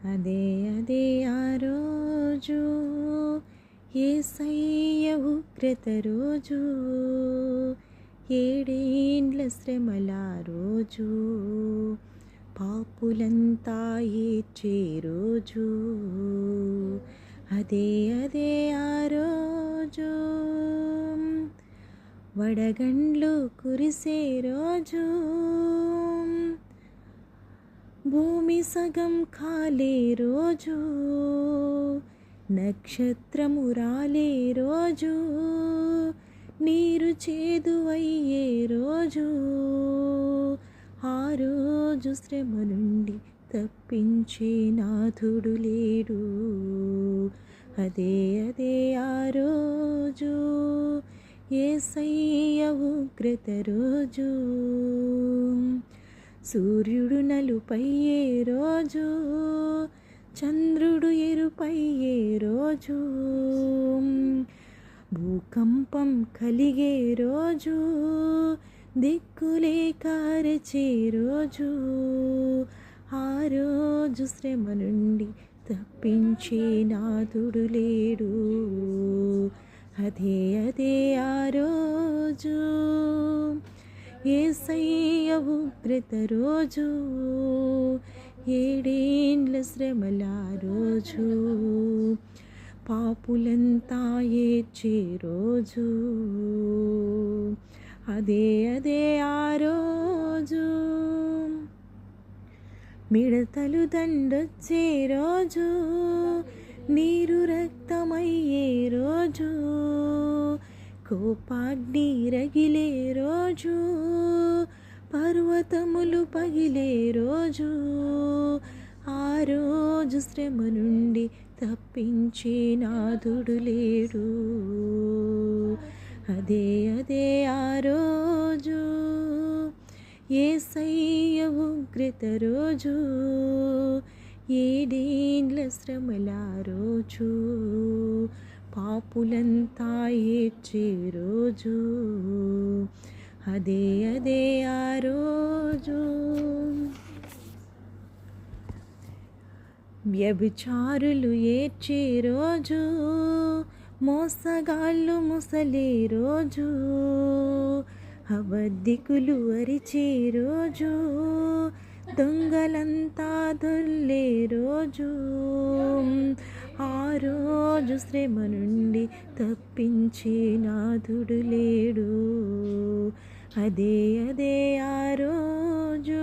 అదే అదే ఆ రోజు యేసయ్య ఉగ్రత రోజు, ఏడేండ్ల శ్రమల రోజు, పాపులంతా ఏడ్చే రోజు. అదే అదే ఆ రోజు, వడగండ్లు కురిసే రోజు, భూమి సగం కాలే రోజు, నక్షత్రము రాలే రోజు, నీరు చేదు అయ్యే రోజు. ఆ రోజు శ్రమ నుండి తప్పించే నాథుడు లేడు. అదే అదే ఆ రోజు యేసయ్య ఉగ్రత రోజు, సూర్యుడు నలుపయ్యే రోజు, చంద్రుడు ఎరుపయ్యే రోజు, భూకంపం కలిగే రోజు, దిక్కులే కారచే రోజు. ఆ రోజు శ్రమ నుండి తప్పించే నాథుడు లేడు. అదే అదే ఆ రోజు యేసయ్య ఉగ్రత రోజు, ఏడేండ్ల శ్రమల రోజు, పాపులంతా ఏడ్చే రోజు. అదే అదే ఆ రోజు, మిడతలు దండొచ్చే రోజు, నీరు రక్తమయ్యే రోజు, కోపాగ్ని రగిలే రోజు, పర్వతములు పగిలే రోజు. ఆ రోజు శ్రమ నుండి తప్పించే నాథుడు లేడు. అదే అదే ఆ రోజు యేసయ్య ఉగ్రత రోజు, ఏడేండ్ల శ్రమల రోజు, పాపులంతా ఏడ్చే రోజు. అదే అదే ఆ రోజు, వ్యభిచారులు ఏడ్చే రోజు, మోసగాళ్ళు ముసలే రోజు, అబద్ధికులు అరిచే రోజు, దొంగలంతా దొర్లే రోజు. ఆ రోజు శ్రమ నుండి తప్పించే నాథుడు లేడు. అదే అదే ఆ రోజు.